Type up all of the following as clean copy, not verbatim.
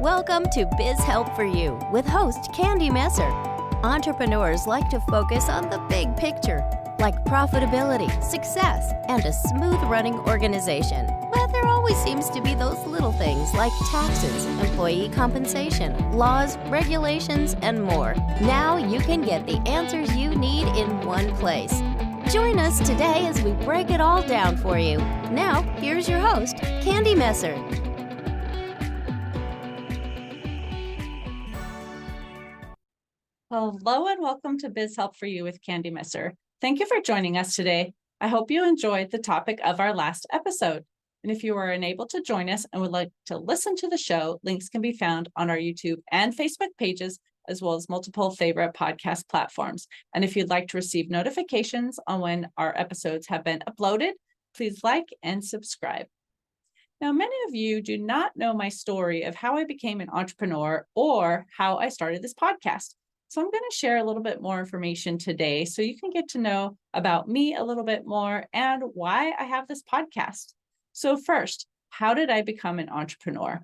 Welcome to Biz Help for You with host Candy Messer. Entrepreneurs like to focus on the big picture, like profitability, success, and a smooth-running organization. But there always seems to be those little things like taxes, employee compensation, laws, regulations, and more. Now you can get the answers you need in one place. Join us today as we break it all down for you. Now, here's your host, Candy Messer. Hello and welcome to Biz Help for You with Candy Messer. Thank you for joining us today. I hope you enjoyed the topic of our last episode. And if you are unable to join us and would like to listen to the show, links can be found on our YouTube and Facebook pages, as well as multiple favorite podcast platforms. And if you'd like to receive notifications on when our episodes have been uploaded, please like and subscribe. Now, many of you do not know my story of how I became an entrepreneur or how I started this podcast. So I'm going to share a little bit more information today so you can get to know about me a little bit more and why I have this podcast. So first, how did I become an entrepreneur?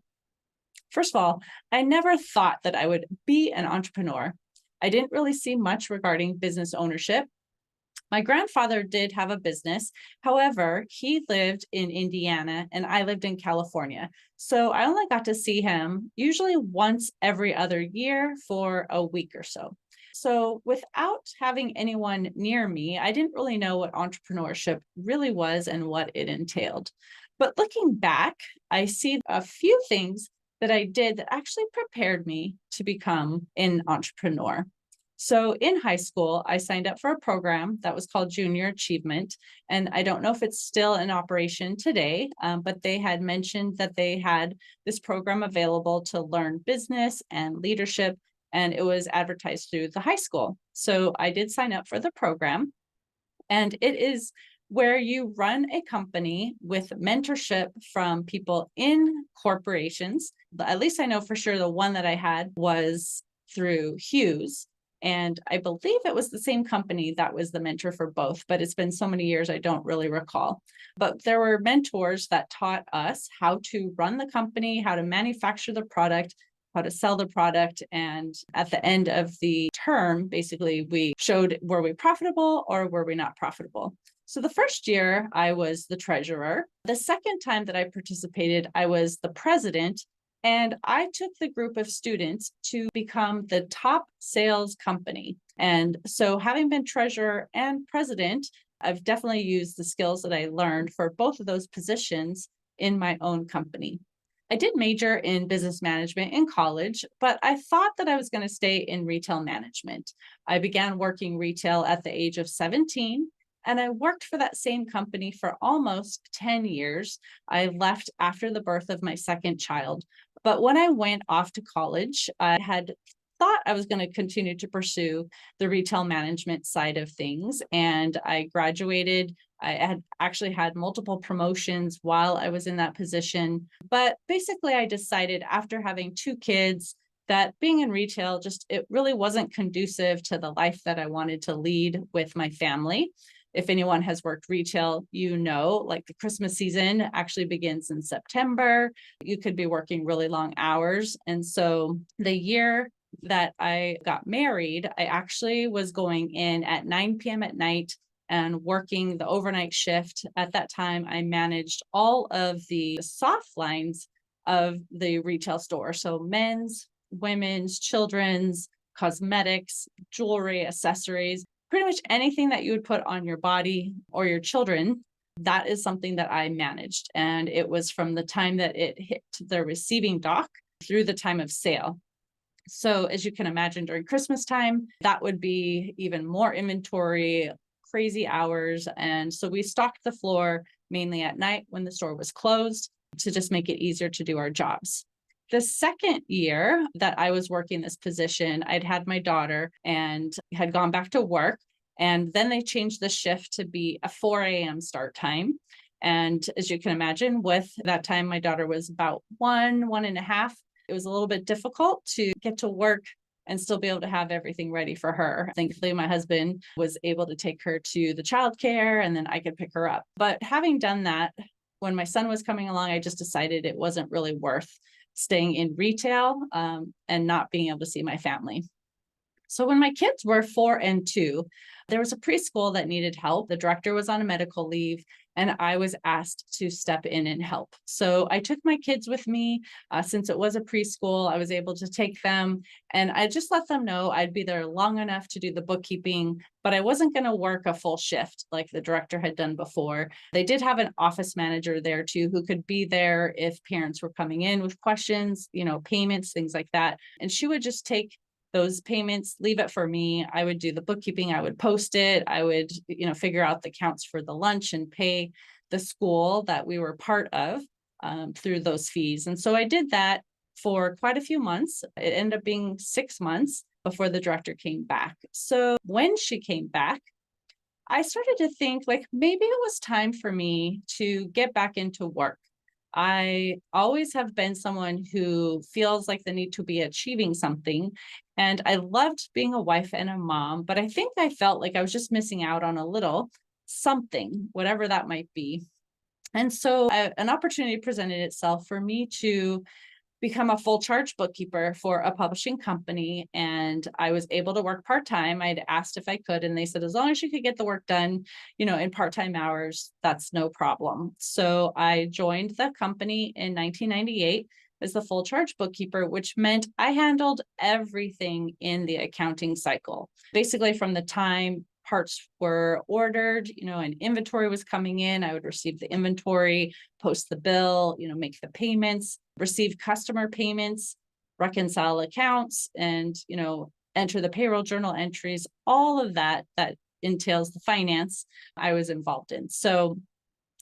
First of all, I never thought that I would be an entrepreneur. I didn't really see much regarding business ownership. My grandfather did have a business. However, he lived in Indiana and I lived in California. So I only got to see him usually once every other year for a week or so. So without having anyone near me, I didn't really know what entrepreneurship really was and what it entailed. But looking back, I see a few things that I did that actually prepared me to become an entrepreneur. So in high school, I signed up for a program that was called Junior Achievement. And I don't know if it's still in operation today, but they had mentioned that they had this program available to learn business and leadership, and it was advertised through the high school. So I did sign up for the program, and it is where you run a company with mentorship from people in corporations. At least I know for sure the one that I had was through Hughes. And I believe it was the same company that was the mentor for both, but it's been so many years, I don't really recall. But there were mentors that taught us how to run the company, how to manufacture the product, how to sell the product. And at the end of the term, basically, we showed were we profitable or were we not profitable. So the first year I was the treasurer. The second time that I participated, I was the president. And I took the group of students to become the top sales company. And so having been treasurer and president, I've definitely used the skills that I learned for both of those positions in my own company. I did major in business management in college, but I thought that I was going to stay in retail management. I began working retail at the age of 17. And I worked for that same company for almost 10 years. I left after the birth of my second child. But when I went off to college, I had thought I was going to continue to pursue the retail management side of things. And I graduated. I had actually had multiple promotions while I was in that position. But basically, I decided after having two kids that being in retail, it really wasn't conducive to the life that I wanted to lead with my family. If anyone has worked retail, you know, like the Christmas season actually begins in September. You could be working really long hours. And so the year that I got married, I actually was going in at 9 p.m. at night and working the overnight shift. At that time, I managed all of the soft lines of the retail store. So men's, women's, children's, cosmetics, jewelry, accessories. Pretty much anything that you would put on your body or your children, that is something that I managed. And it was from the time that it hit the receiving dock through the time of sale. So as you can imagine, during Christmas time, that would be even more inventory, crazy hours. And so we stocked the floor mainly at night when the store was closed to just make it easier to do our jobs. The second year that I was working this position, I'd had my daughter and had gone back to work. And then they changed the shift to be a 4 a.m. start time. And as you can imagine, with that time, my daughter was about one and a half. It was a little bit difficult to get to work and still be able to have everything ready for her. Thankfully, my husband was able to take her to the childcare and then I could pick her up. But having done that, when my son was coming along, I just decided it wasn't really worth staying in retail, and not being able to see my family. So when my kids were 4 and 2, there was a preschool that needed help. The director was on a medical leave, and I was asked to step in and help. So I took my kids with me. Since it was a preschool, I was able to take them, and I just let them know I'd be there long enough to do the bookkeeping, but I wasn't going to work a full shift like the director had done before. They did have an office manager there too, who could be there if parents were coming in with questions, payments, things like that. And she would just take those payments, leave it for me. I would do the bookkeeping. I would post it. I would, figure out the counts for the lunch and pay the school that we were part of, through those fees. And so I did that for quite a few months. It ended up being 6 months before the director came back. So when she came back, I started to think like maybe it was time for me to get back into work. I always have been someone who feels like the need to be achieving something. And I loved being a wife and a mom, but I think I felt like I was just missing out on a little something, whatever that might be. And so an opportunity presented itself for me to become a full charge bookkeeper for a publishing company. And I was able to work part-time. I'd asked if I could, and they said, as long as you could get the work done, in part-time hours, that's no problem. So I joined the company in 1998 as the full charge bookkeeper, which meant I handled everything in the accounting cycle, basically from the time parts were ordered, and inventory was coming in. I would receive the inventory, post the bill, make the payments, receive customer payments, reconcile accounts, and, enter the payroll journal entries, all of that entails the finance I was involved in. So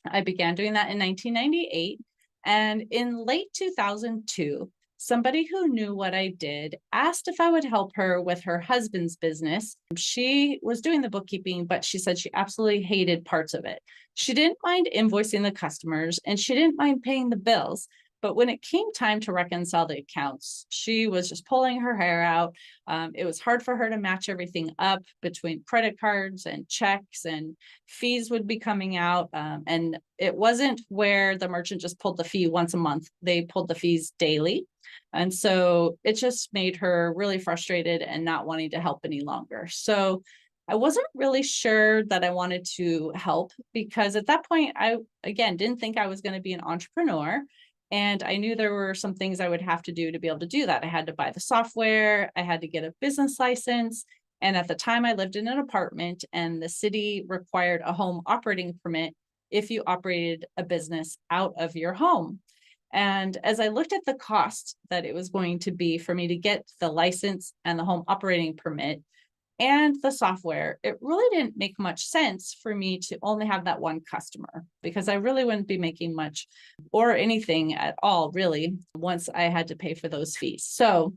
I began doing that in 1998. And in late 2002, somebody who knew what I did asked if I would help her with her husband's business. She was doing the bookkeeping, but she said she absolutely hated parts of it. She didn't mind invoicing the customers and she didn't mind paying the bills. But when it came time to reconcile the accounts, she was just pulling her hair out. It was hard for her to match everything up between credit cards and checks, and fees would be coming out. And it wasn't where the merchant just pulled the fee once a month. They pulled the fees daily. And so it just made her really frustrated and not wanting to help any longer. So I wasn't really sure that I wanted to help, because at that point, I, again, didn't think I was going to be an entrepreneur. And I knew there were some things I would have to do to be able to do that. I had to buy the software, I had to get a business license. And at the time, I lived in an apartment, and the city required a home operating permit if you operated a business out of your home. And as I looked at the cost that it was going to be for me to get the license and the home operating permit and the software, it really didn't make much sense for me to only have that one customer, because I really wouldn't be making much or anything at all, really, once I had to pay for those fees. So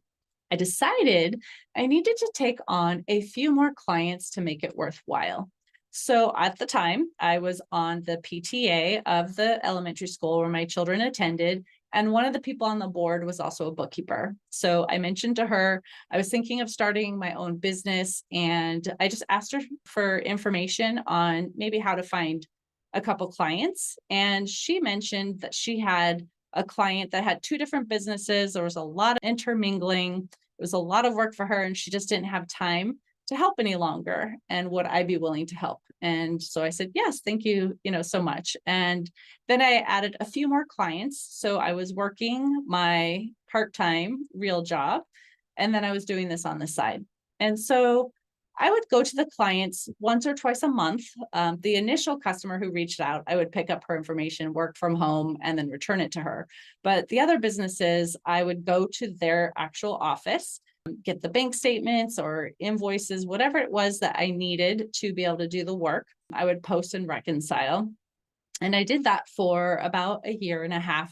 I decided I needed to take on a few more clients to make it worthwhile. So at the time, I was on the PTA of the elementary school where my children attended. And one of the people on the board was also a bookkeeper. So I mentioned to her, I was thinking of starting my own business. And I just asked her for information on maybe how to find a couple clients. And she mentioned that she had a client that had two different businesses. There was a lot of intermingling. It was a lot of work for her, and she just didn't have time to help any longer. And would I be willing to help? And so I said, yes, thank you, so much. And then I added a few more clients. So I was working my part-time real job, and then I was doing this on the side. And so I would go to the clients once or twice a month. The initial customer who reached out, I would pick up her information, work from home, and then return it to her. But the other businesses, I would go to their actual office, get the bank statements or invoices, whatever it was that I needed to be able to do the work. I would post and reconcile. And I did that for about a year and a half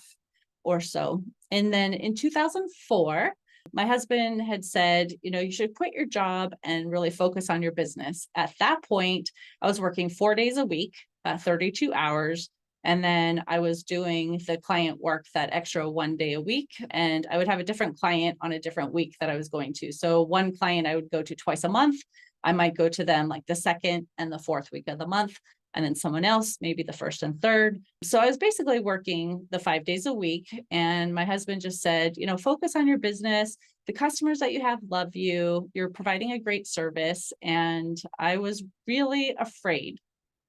or so. And then in 2004, my husband had said, you should quit your job and really focus on your business. At that point, I was working 4 days a week, 32 hours. And then I was doing the client work that extra 1 day a week. And I would have a different client on a different week that I was going to. So one client I would go to twice a month. I might go to them like the second and the fourth week of the month. and then someone else, maybe the first and third. So I was basically working the 5 days a week. And my husband just said, focus on your business. The customers that you have love you. You're providing a great service. And I was really afraid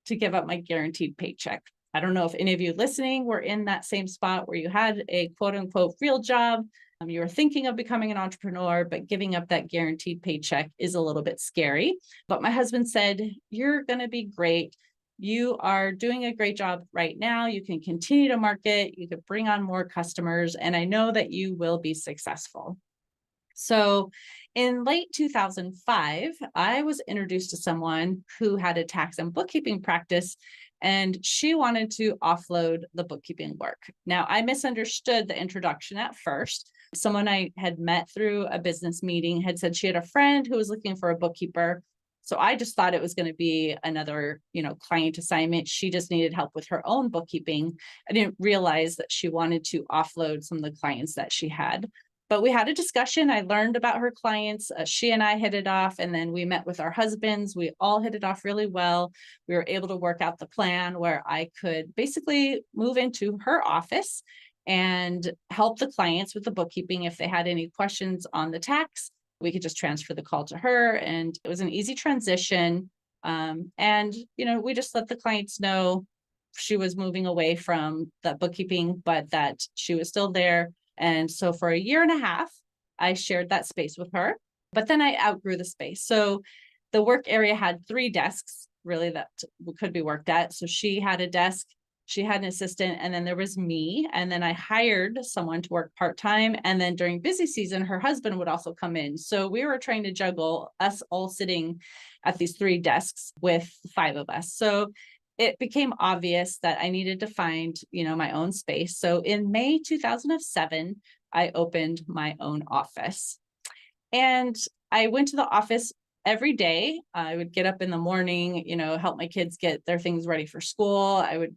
to give up my guaranteed paycheck. I don't know if any of you listening were in that same spot where you had a quote unquote real job. You were thinking of becoming an entrepreneur, but giving up that guaranteed paycheck is a little bit scary. But my husband said, you're going to be great. You are doing a great job right now. You can continue to market. You could bring on more customers. And I know that you will be successful. So in late 2005, I was introduced to someone who had a tax and bookkeeping practice, and she wanted to offload the bookkeeping work. Now, I misunderstood the introduction at first. Someone I had met through a business meeting had said she had a friend who was looking for a bookkeeper. So I just thought it was going to be another, client assignment. She just needed help with her own bookkeeping. I didn't realize that she wanted to offload some of the clients that she had. But we had a discussion. I learned about her clients. She and I hit it off, and then we met with our husbands. We all hit it off really well. We were able to work out the plan where I could basically move into her office and help the clients with the bookkeeping. If they had any questions on the tax, we could just transfer the call to her. And it was an easy transition. We just let the clients know she was moving away from the bookkeeping, but that she was still there. And so for a year and a half, I shared that space with her, but then I outgrew the space. So the work area had 3 desks really that could be worked at. So she had a desk, she had an assistant, and then there was me. And then I hired someone to work part-time. And then during busy season, her husband would also come in. So we were trying to juggle us all sitting at these 3 desks with 5 of us. So it became obvious that I needed to find, my own space. So in May 2007, I opened my own office. And I went to the office every day. I would get up in the morning, help my kids get their things ready for school. I would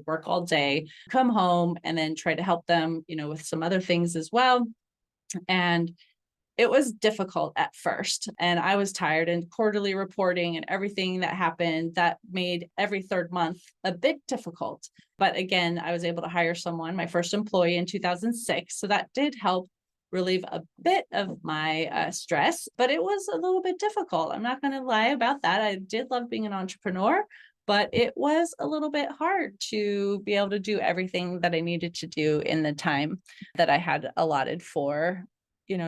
work all day, come home, and then try to help them, with some other things as well. And it was difficult at first, and I was tired, and quarterly reporting and everything that happened that made every 3rd month a bit difficult. But again, I was able to hire someone, my first employee in 2006. So that did help relieve a bit of my stress, but it was a little bit difficult. I'm not going to lie about that. I did love being an entrepreneur, but it was a little bit hard to be able to do everything that I needed to do in the time that I had allotted for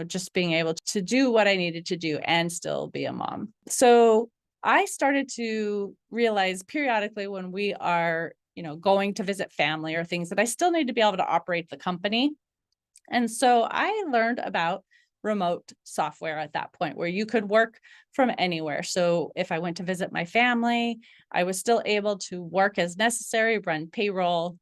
just being able to do what I needed to do and still be a mom. So I started to realize periodically when we are, going to visit family or things that I still need to be able to operate the company. And so I learned about remote software at that point where you could work from anywhere. So if I went to visit my family, I was still able to work as necessary, run payroll,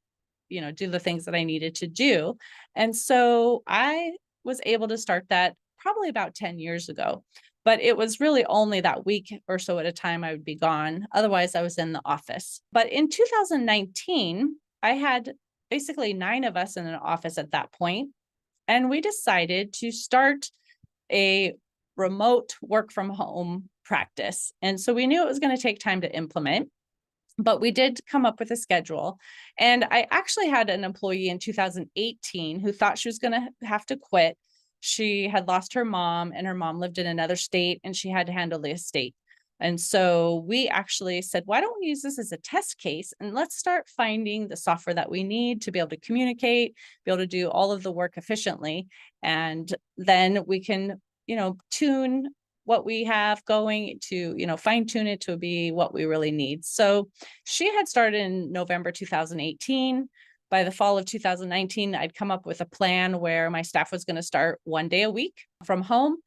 do the things that I needed to do. And so I was able to start that probably about 10 years ago, but it was really only that week or so at a time I would be gone. Otherwise, I was in the office. But in 2019, I had basically 9 of us in an office at that point, and we decided to start a remote work from home practice. And so we knew it was going to take time to implement, but we did come up with a schedule. And I actually had an employee in 2018 who thought she was going to have to quit. She had lost her mom, and her mom lived in another state, and she had to handle the estate. And so we actually said, why don't we use this as a test case, and let's start finding the software that we need to be able to communicate, be able to do all of the work efficiently. And then we can, tune what we have going to, fine tune it to be what we really need. So she had started in November 2018. By the fall of 2019, I'd come up with a plan where my staff was going to start 1 day a week from home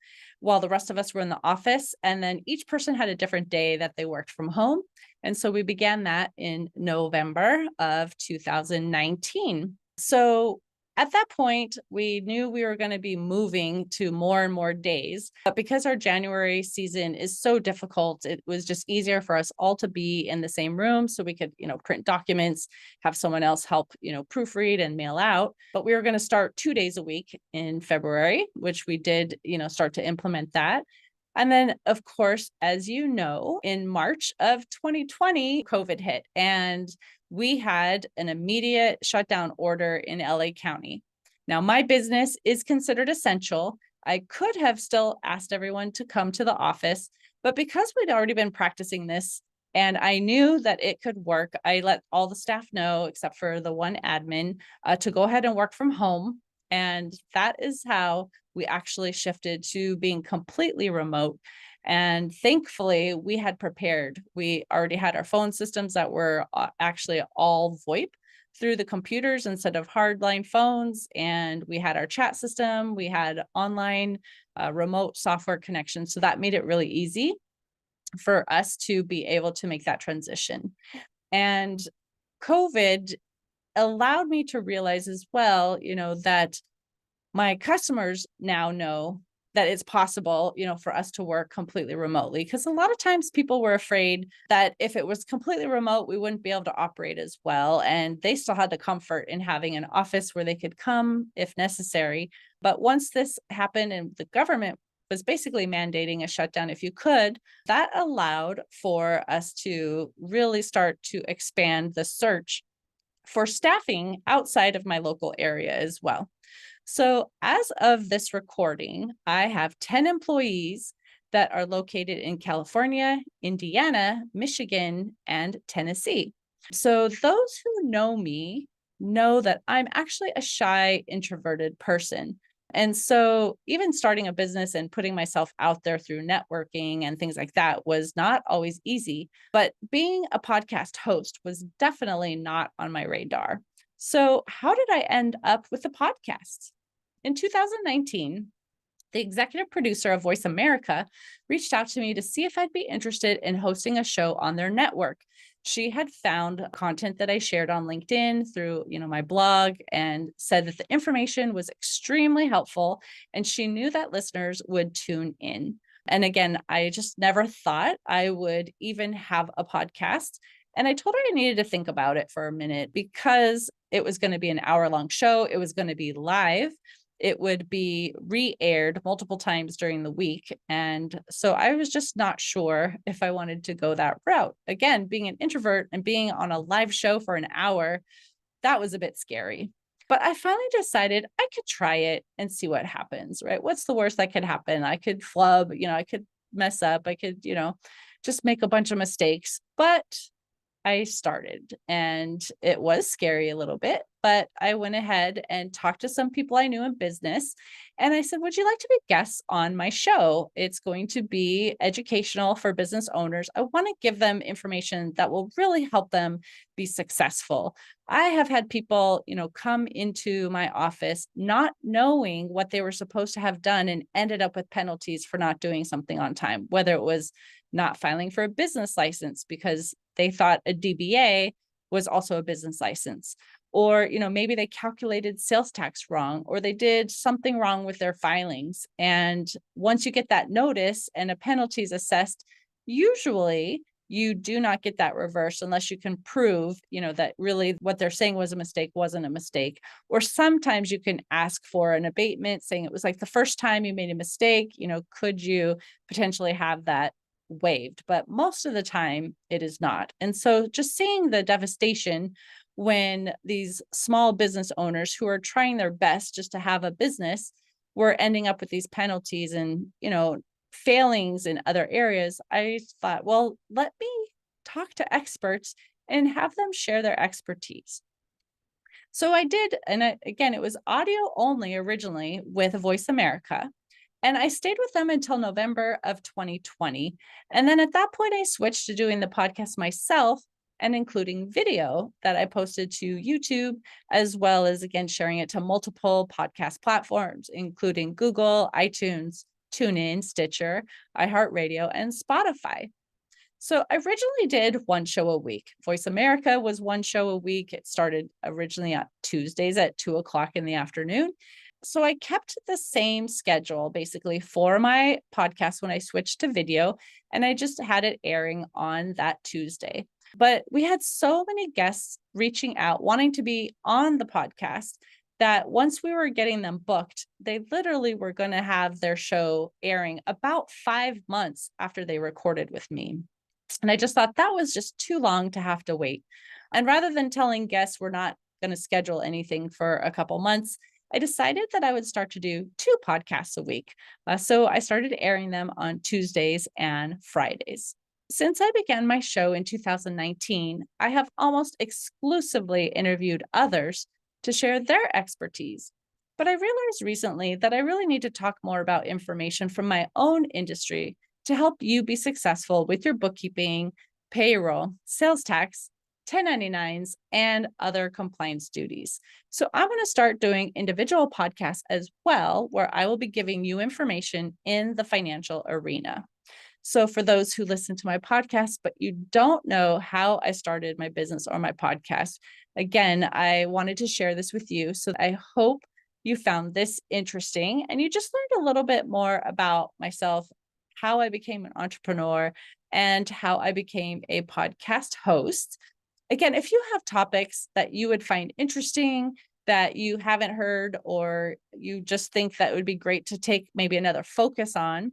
while the rest of us were in the office. And then each person had a different day that they worked from home. And so we began that in November of 2019. So at that point, we knew we were going to be moving to more and more days, but because our January season is so difficult, it was just easier for us all to be in the same room so we could, print documents, have someone else help, proofread and mail out. But we were going to start 2 days a week in February, which we did, start to implement that. And then, of course, as you know, in March of 2020, COVID hit and we had an immediate shutdown order in LA County. Now, my business is considered essential. I could have still asked everyone to come to the office, but because we'd already been practicing this and I knew that it could work, I let all the staff know, except for the one admin, to go ahead and work from home. And that is how we actually shifted to being completely remote. And thankfully, we had prepared. We already had our phone systems that were actually all VoIP through the computers instead of hardline phones. And we had our chat system, we had online remote software connections. So that made it really easy for us to be able to make that transition. And COVID allowed me to realize as well, that my customers now know that it's possible, for us to work completely remotely. Because a lot of times people were afraid that if it was completely remote, we wouldn't be able to operate as well. And they still had the comfort in having an office where they could come if necessary. But once this happened and the government was basically mandating a shutdown if you could, that allowed for us to really start to expand the search for staffing outside of my local area as well. So, as of this recording, I have 10 employees that are located in California, Indiana, Michigan, and Tennessee. So, those who know me know that I'm actually a shy, introverted person. And so, even starting a business and putting myself out there through networking and things like that was not always easy. But being a podcast host was definitely not on my radar. So, how did I end up with the podcast? In 2019, the executive producer of Voice America reached out to me to see if I'd be interested in hosting a show on their network. She had found content that I shared on LinkedIn through, my blog, and said that the information was extremely helpful and she knew that listeners would tune in. And again, I just never thought I would even have a podcast. And I told her I needed to think about it for a minute because it was going to be an hour-long show. It was going to be live. It would be re-aired multiple times during the week. And so I was just not sure if I wanted to go that route. Again, being an introvert and being on a live show for an hour, that was a bit scary. But I finally decided I could try it and see what happens, right? What's the worst that could happen? I could flub, I could mess up. I could, just make a bunch of mistakes. But I started and it was scary a little bit, but I went ahead and talked to some people I knew in business. And I said, would you like to be guests on my show? It's going to be educational for business owners. I want to give them information that will really help them be successful. I have had people, come into my office not knowing what they were supposed to have done and ended up with penalties for not doing something on time, whether it was not filing for a business license because they thought a DBA was also a business license. Or, maybe they calculated sales tax wrong, or they did something wrong with their filings. And once you get that notice and a penalty is assessed, usually you do not get that reversed unless you can prove, that really what they're saying was a mistake wasn't a mistake. Or sometimes you can ask for an abatement saying it was like the first time you made a mistake, could you potentially have that waived? But most of the time it is not. And so just seeing the devastation when these small business owners who are trying their best just to have a business were ending up with these penalties and, failings in other areas, I thought, well, let me talk to experts and have them share their expertise. So I did. And again, it was audio only originally with Voice America. And I stayed with them until November of 2020. And then at that point, I switched to doing the podcast myself and including video that I posted to YouTube, as well as, again, sharing it to multiple podcast platforms, including Google, iTunes, TuneIn, Stitcher, iHeartRadio, and Spotify. So I originally did one show a week. Voice America was one show a week. It started originally on Tuesdays at 2:00 in the afternoon. So I kept the same schedule basically for my podcast when I switched to video, and I just had it airing on that Tuesday. But we had so many guests reaching out, wanting to be on the podcast, that once we were getting them booked, they literally were going to have their show airing about 5 months after they recorded with me. And I just thought that was just too long to have to wait. And rather than telling guests we're not going to schedule anything for a couple months, I decided that I would start to do 2 podcasts a week. So I started airing them on Tuesdays and Fridays. Since I began my show in 2019, I have almost exclusively interviewed others to share their expertise. But I realized recently that I really need to talk more about information from my own industry to help you be successful with your bookkeeping, payroll, sales tax, 1099s, and other compliance duties. So I'm going to start doing individual podcasts as well, where I will be giving you information in the financial arena. So for those who listen to my podcast, but you don't know how I started my business or my podcast, again, I wanted to share this with you. So I hope you found this interesting and you just learned a little bit more about myself, how I became an entrepreneur, and how I became a podcast host. Again, if you have topics that you would find interesting, that you haven't heard, or you just think that would be great to take maybe another focus on,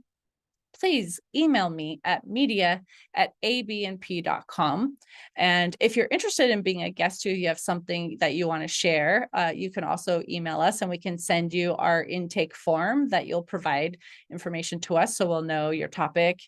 please email me at media@abnp.com. And if you're interested in being a guest too, you have something that you want to share, you can also email us and we can send you our intake form that you'll provide information to us. So we'll know your topic,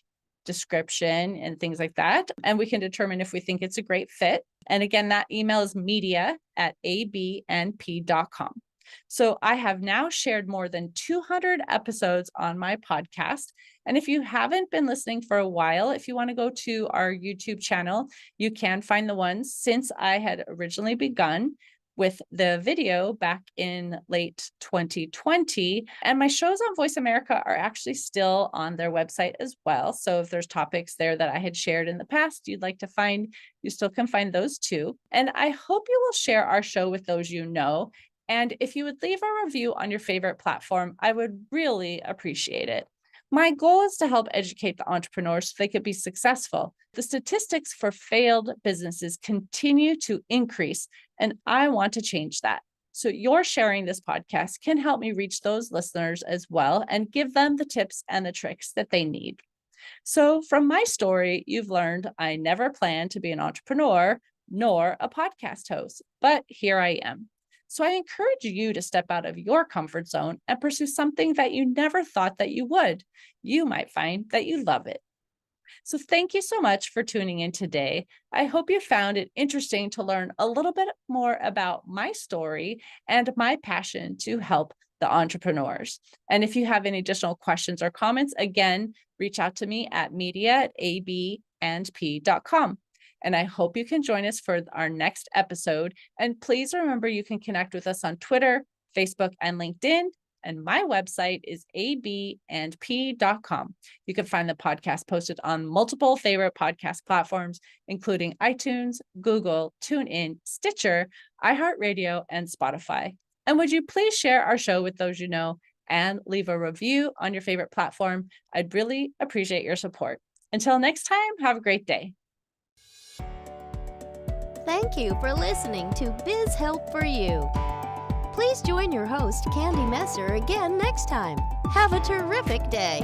description, and things like that. And we can determine if we think it's a great fit. And again, that email is media@abnp.com. So I have now shared more than 200 episodes on my podcast. And if you haven't been listening for a while, if you want to go to our YouTube channel, you can find the ones since I had originally begun with the video back in late 2020. And my shows on Voice America are actually still on their website as well. So if there's topics there that I had shared in the past you'd like to find, you still can find those too. And I hope you will share our show with those you know. And if you would leave a review on your favorite platform, I would really appreciate it. My goal is to help educate the entrepreneurs so they could be successful. The statistics for failed businesses continue to increase, and I want to change that. So your sharing this podcast can help me reach those listeners as well and give them the tips and the tricks that they need. So from my story, you've learned I never planned to be an entrepreneur nor a podcast host, but here I am. So I encourage you to step out of your comfort zone and pursue something that you never thought that you would. You might find that you love it. So thank you so much for tuning in today. I hope you found it interesting to learn a little bit more about my story and my passion to help the entrepreneurs. And if you have any additional questions or comments, again, reach out to me at media@abnp.com. And I hope you can join us for our next episode. And please remember, you can connect with us on Twitter, Facebook, and LinkedIn. And my website is abnp.com. You can find the podcast posted on multiple favorite podcast platforms, including iTunes, Google, TuneIn, Stitcher, iHeartRadio, and Spotify. And would you please share our show with those you know and leave a review on your favorite platform? I'd really appreciate your support. Until next time, have a great day. Thank you for listening to Biz Help for You. Please join your host, Candy Messer, again next time. Have a terrific day.